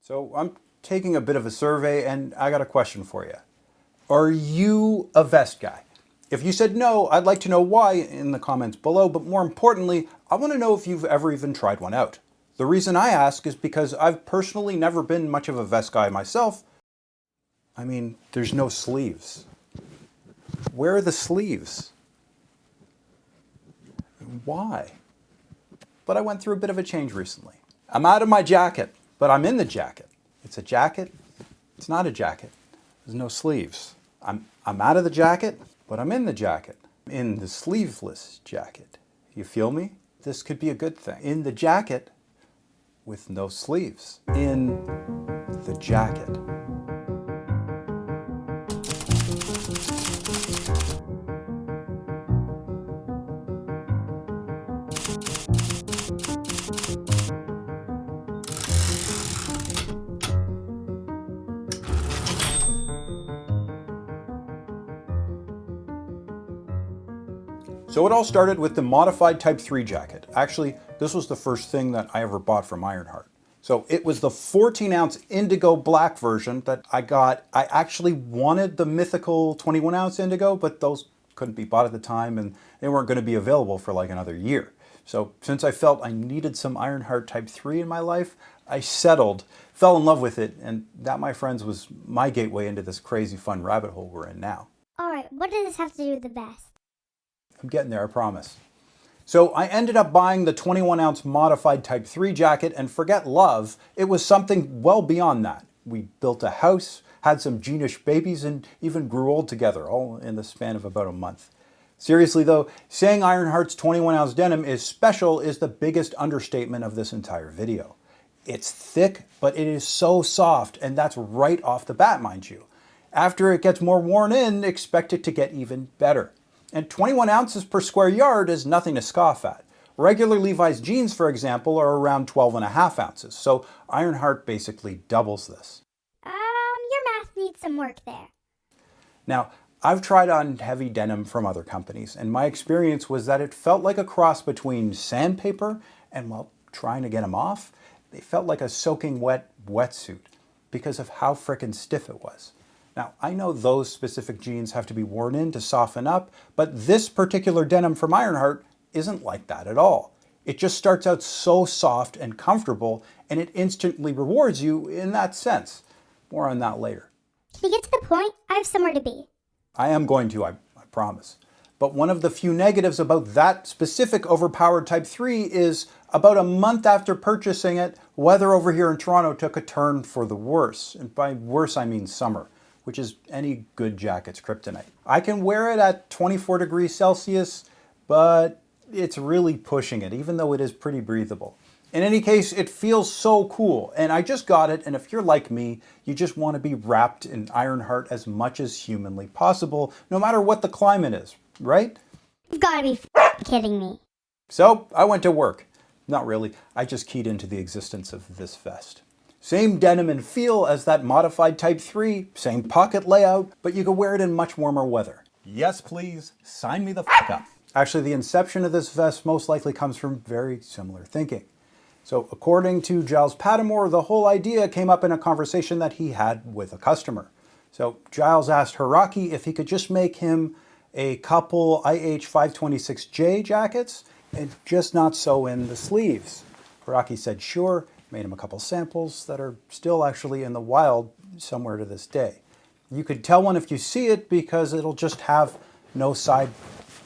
So I'm taking a bit of a survey and I got a question for you. Are you a vest guy? If you said no, I'd like to know why in the comments below, but more importantly, I want to know if you've ever even tried one out. The reason I ask is because I've personally never been much of a vest guy myself. I mean, there's no sleeves. Where are the sleeves? Why? But I went through a bit of a change recently. I'm out of my jacket, but I'm in the jacket. It's a jacket. It's not a jacket. There's no sleeves. I'm out of the jacket, but I'm in the jacket. In the sleeveless jacket. You feel me? This could be a good thing. In the jacket with no sleeves. In the jacket. So it all started with the modified Type 3 jacket. Actually, this was the first thing that I ever bought from Ironheart. So it was the 14-ounce indigo black version that I got. I actually wanted the mythical 21-ounce indigo, but those couldn't be bought at the time and they weren't going to be available for like another year. So since I felt I needed some Ironheart Type 3 in my life, I settled, fell in love with it, and that, my friends, was my gateway into this crazy fun rabbit hole we're in now. Alright, what does this have to do with the vest? I'm getting there, I promise. So I ended up buying the 21-ounce modified Type 3 jacket, and forget love, it was something well beyond that. We built a house, had some Gene-ish babies, and even grew old together, all in the span of about a month. Seriously though, saying Ironheart's 21-ounce denim is special is the biggest understatement of this entire video. It's thick, but it is so soft, and that's right off the bat, mind you. After it gets more worn in, expect it to get even better. And 21 ounces per square yard is nothing to scoff at. Regular Levi's jeans, for example, are around 12.5 ounces, so Ironheart basically doubles this. Your math needs some work there. Now, I've tried on heavy denim from other companies, and my experience was that it felt like a cross between sandpaper and, well, trying to get them off, they felt like a soaking wet wetsuit because of how frickin' stiff it was. Now, I know those specific jeans have to be worn in to soften up, but this particular denim from Ironheart isn't like that at all. It just starts out so soft and comfortable, and it instantly rewards you in that sense. More on that later. Can you get to the point? I have somewhere to be. I am going to, I promise. But one of the few negatives about that specific overpowered Type 3 is about a month after purchasing it, weather over here in Toronto took a turn for the worse. And by worse, I mean summer, which is any good jacket's kryptonite. I can wear it at 24 degrees Celsius, but it's really pushing it, even though it is pretty breathable. In any case, it feels so cool, and I just got it, and if you're like me, you just want to be wrapped in Ironheart as much as humanly possible, no matter what the climate is, right? You've got to be kidding me. So I went to work. Not really, I just keyed into the existence of this vest. Same denim and feel as that modified Type 3, same pocket layout, but you can wear it in much warmer weather. Yes, please, sign me the f up. Actually, the inception of this vest most likely comes from very similar thinking. So according to Giles Padmore, the whole idea came up in a conversation that he had with a customer. So Giles asked Hiraki if he could just make him a couple IH526J jackets, and just not sew in the sleeves. Hiraki said sure, made him a couple samples that are still actually in the wild somewhere to this day. You could tell one if you see it because it'll just have no side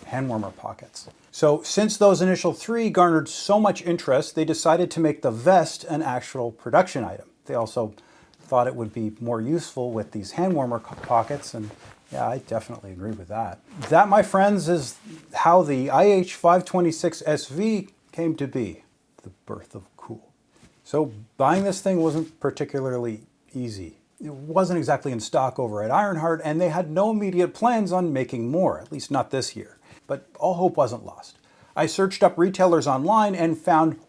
hand warmer pockets. So since those initial 3 garnered so much interest, they decided to make the vest an actual production item. They also thought it would be more useful with these hand warmer pockets, and yeah, I definitely agree with that. That, my friends, is how the IH526SV came to be, the birth of cool. So buying this thing wasn't particularly easy. It wasn't exactly in stock over at Ironheart, and they had no immediate plans on making more, at least not this year. But all hope wasn't lost. I searched up retailers online and found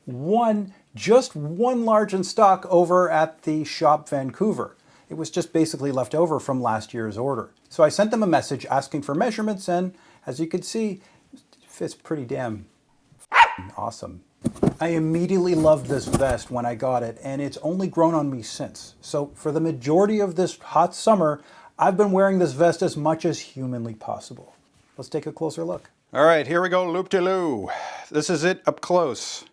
just one large in stock over at the Shop Vancouver. It was just basically left over from last year's order. So I sent them a message asking for measurements, and as you can see, it fits pretty damn awesome. I immediately loved this vest when I got it, and it's only grown on me since. So for the majority of this hot summer, I've been wearing this vest as much as humanly possible. Let's take a closer look. All right, here we go, loop-de-loo. This is it up close.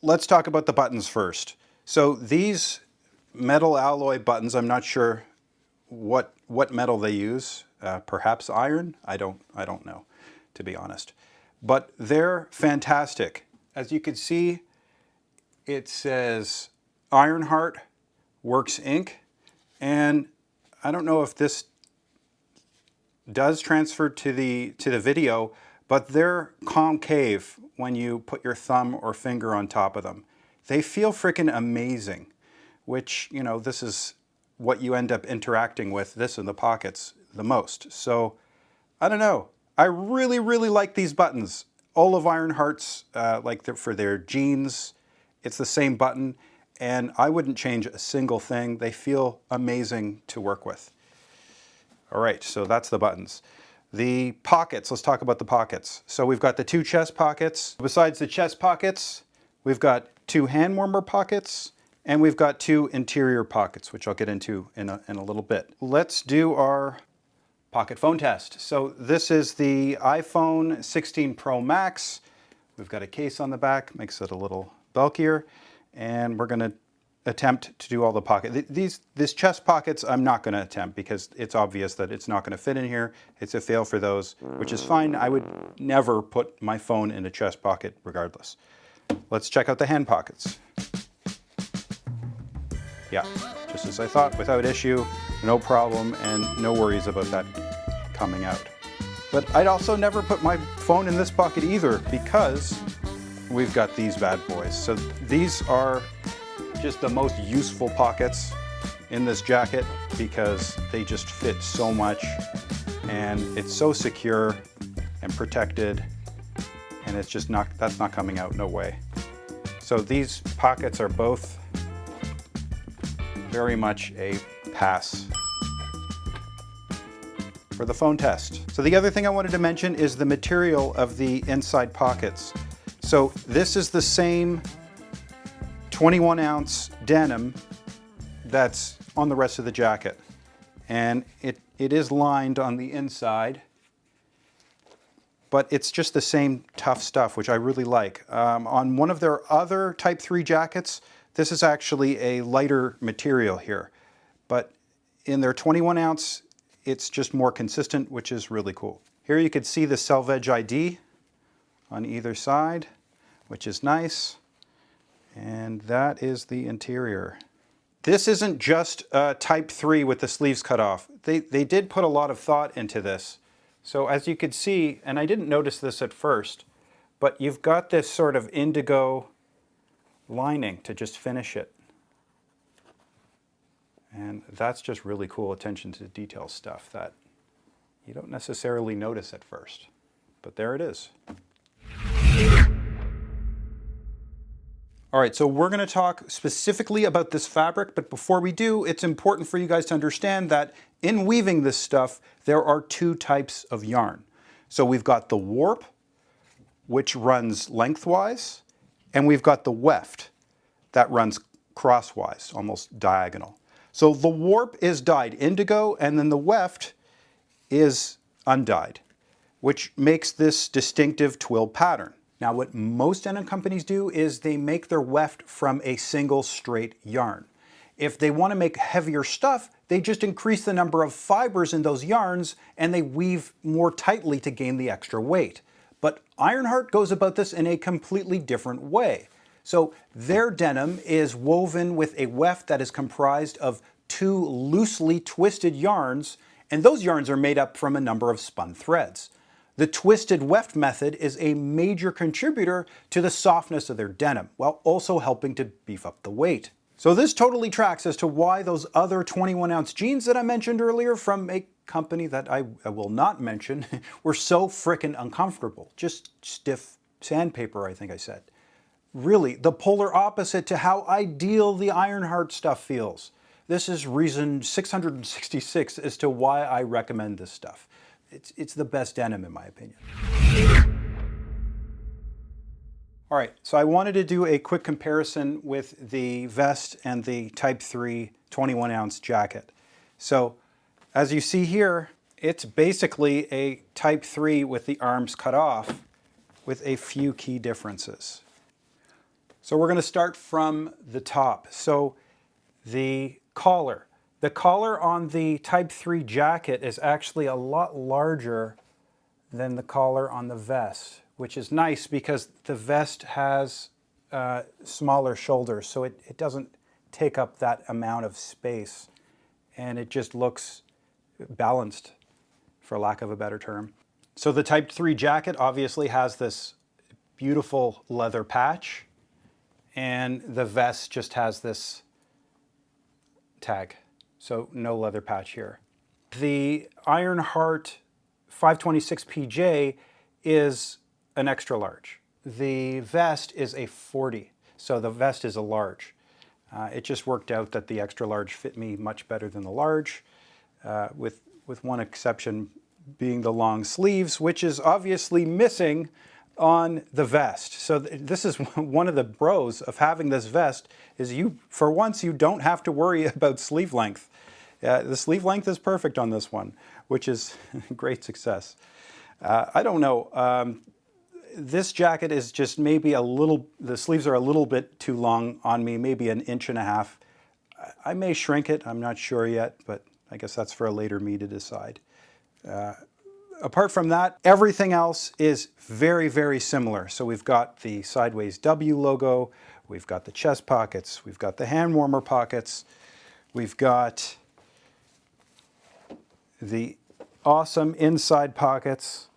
Let's talk about the buttons first. So these metal alloy buttons, I'm not sure what metal they use. Perhaps iron? I don't know, to be honest. But they're fantastic. As you can see, it says Ironheart Works Inc. And I don't know if this does transfer to the video, but they're concave when you put your thumb or finger on top of them. They feel freaking amazing, which, you know, this is what you end up interacting with, this in the pockets, the most. So, I don't know. I really, really like these buttons. All of Ironheart's, for their jeans, it's the same button, and I wouldn't change a single thing. They feel amazing to work with. All right, so that's the buttons. The pockets, let's talk about the pockets. So we've got the two chest pockets. Besides the chest pockets, we've got two hand warmer pockets, and we've got two interior pockets, which I'll get into in a little bit. Let's do our pocket phone test. So this is the iPhone 16 Pro Max. We've got a case on the back, makes it a little bulkier, and we're gonna attempt to do all the pocket. These chest pockets I'm not gonna attempt because it's obvious that it's not gonna fit in here. It's a fail for those, which is fine. I would never put my phone in a chest pocket regardless. Let's check out the hand pockets. Yeah, just as I thought, without issue, no problem, and no worries about that coming out. But I'd also never put my phone in this pocket either because we've got these bad boys. So these are just the most useful pockets in this jacket because they just fit so much and it's so secure and protected, and it's just not, that's not coming out, no way. So these pockets are both very much a pass for the phone test. So the other thing I wanted to mention is the material of the inside pockets. So this is the same 21-ounce denim that's on the rest of the jacket. And it is lined on the inside, but it's just the same tough stuff, which I really like. On one of their other Type 3 jackets, this is actually a lighter material here. But in their 21-ounce, it's just more consistent, which is really cool. Here you can see the Selvedge ID on either side, which is nice. And that is the interior. This isn't just Type 3 with the sleeves cut off. They did put a lot of thought into this. So as you can see, and I didn't notice this at first, but you've got this sort of indigo lining to just finish it. And that's just really cool attention to detail stuff that you don't necessarily notice at first. But there it is. All right, so we're going to talk specifically about this fabric, but before we do, it's important for you guys to understand that in weaving this stuff, there are two types of yarn. So we've got the warp, which runs lengthwise, and we've got the weft that runs crosswise, almost diagonal. So the warp is dyed indigo, and then the weft is undyed, which makes this distinctive twill pattern. Now, what most denim companies do is they make their weft from a single straight yarn. If they want to make heavier stuff, they just increase the number of fibers in those yarns and they weave more tightly to gain the extra weight. But Ironheart goes about this in a completely different way. So their denim is woven with a weft that is comprised of two loosely twisted yarns, and those yarns are made up from a number of spun threads. The twisted weft method is a major contributor to the softness of their denim, while also helping to beef up the weight. So this totally tracks as to why those other 21-ounce jeans that I mentioned earlier from a company that I will not mention were so frickin' uncomfortable. Just stiff sandpaper, I think I said. Really, the polar opposite to how ideal the Ironheart stuff feels. This is reason 666 as to why I recommend this stuff. It's the best denim in my opinion. All right, so I wanted to do a quick comparison with the vest and the Type 3 21-ounce jacket. So as you see here, it's basically a Type 3 with the arms cut off with a few key differences. So we're going to start from the top. So the collar. The collar on the Type 3 jacket is actually a lot larger than the collar on the vest, which is nice because the vest has smaller shoulders, so it doesn't take up that amount of space, and it just looks balanced, for lack of a better term. So the Type 3 jacket obviously has this beautiful leather patch, and the vest just has this tag, so no leather patch here. The Ironheart 526 PJ is an extra large. The vest is a 40, so the vest is a large. It just worked out that the extra large fit me much better than the large, with one exception being the long sleeves, which is obviously missing on the vest. So this is one of the pros of having this vest, is for once you don't have to worry about sleeve length. The sleeve length is perfect on this one, which is great success. I don't know. This jacket is just maybe the sleeves are a little bit too long on me, maybe 1.5 inches. I may shrink it, I'm not sure yet, but I guess that's for a later me to decide. Apart from that, everything else is very, very similar. So we've got the sideways W logo, we've got the chest pockets, we've got the hand warmer pockets, we've got the awesome inside pockets,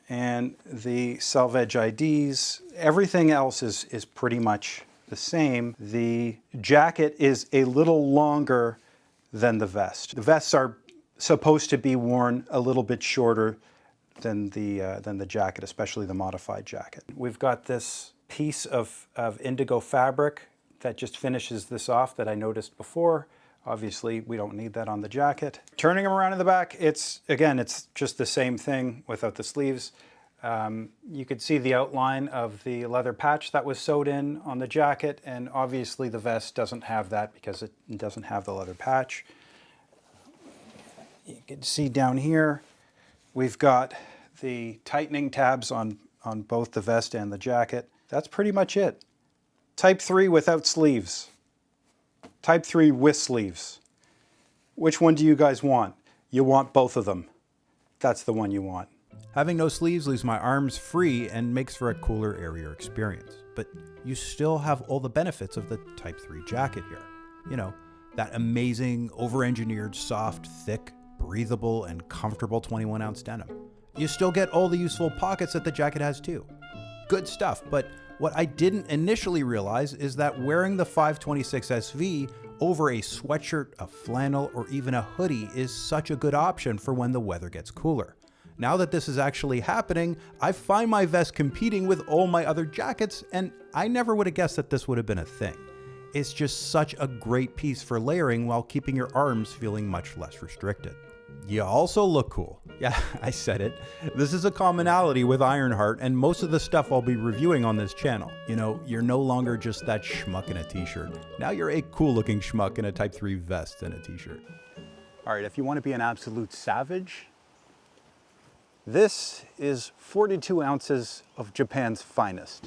and the selvedge IDs. Everything else is pretty much the same. The jacket is a little longer than the vest. The vests are supposed to be worn a little bit shorter than the jacket, especially the modified jacket. We've got this piece of indigo fabric that just finishes this off that I noticed before. Obviously, we don't need that on the jacket. Turning them around in the back, it's just the same thing without the sleeves. You could see the outline of the leather patch that was sewed in on the jacket, and obviously the vest doesn't have that because it doesn't have the leather patch. You can see down here, we've got the tightening tabs on both the vest and the jacket. That's pretty much it. Type 3 without sleeves. Type 3 with sleeves. Which one do you guys want? You want both of them. That's the one you want. Having no sleeves leaves my arms free and makes for a cooler, airier experience. But you still have all the benefits of the Type 3 jacket here. You know, that amazing, over-engineered, soft, thick, breathable, and comfortable 21-ounce denim. You still get all the useful pockets that the jacket has too. Good stuff, but what I didn't initially realize is that wearing the 526 SV over a sweatshirt, a flannel, or even a hoodie is such a good option for when the weather gets cooler. Now that this is actually happening, I find my vest competing with all my other jackets, and I never would have guessed that this would have been a thing. It's just such a great piece for layering while keeping your arms feeling much less restricted. You also look cool. Yeah, I said it. This is a commonality with Ironheart and most of the stuff I'll be reviewing on this channel. You know, you're no longer just that schmuck in a t-shirt. Now you're a cool looking schmuck in a Type 3 vest and a t-shirt. All right, if you want to be an absolute savage, this is 42 ounces of Japan's finest.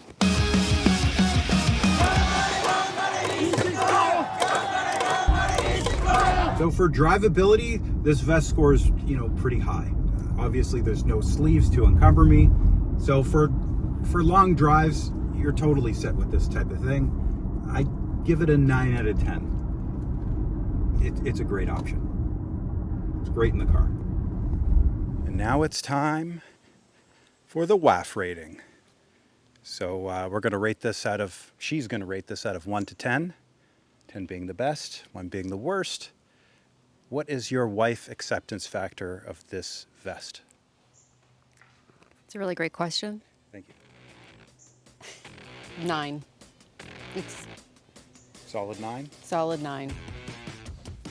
So for drivability, this vest scores, pretty high. Obviously there's no sleeves to encumber me. So for long drives, you're totally set with this type of thing. I give it a 9 out of 10. It's a great option. It's great in the car. And now it's time for the WAF rating. So we're going to rate this she's going to rate this out of 1 to 10. 10 being the best, 1 being the worst. What is your wife acceptance factor of this vest? It's a really great question. Thank you. 9. It's Solid 9? solid 9.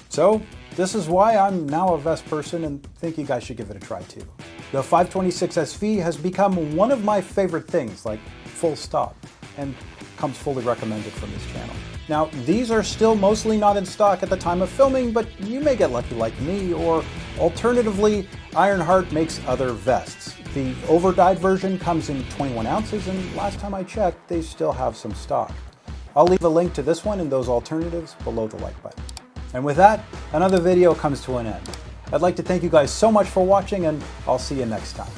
So this is why I'm now a vest person and think you guys should give it a try too. The 526 SV has become one of my favorite things, like full stop, and comes fully recommended from this channel. Now, these are still mostly not in stock at the time of filming, but you may get lucky like me, or alternatively, Ironheart makes other vests. The Overdyed version comes in 21 ounces, and last time I checked, they still have some stock. I'll leave a link to this one and those alternatives below the like button. And with that, another video comes to an end. I'd like to thank you guys so much for watching, and I'll see you next time.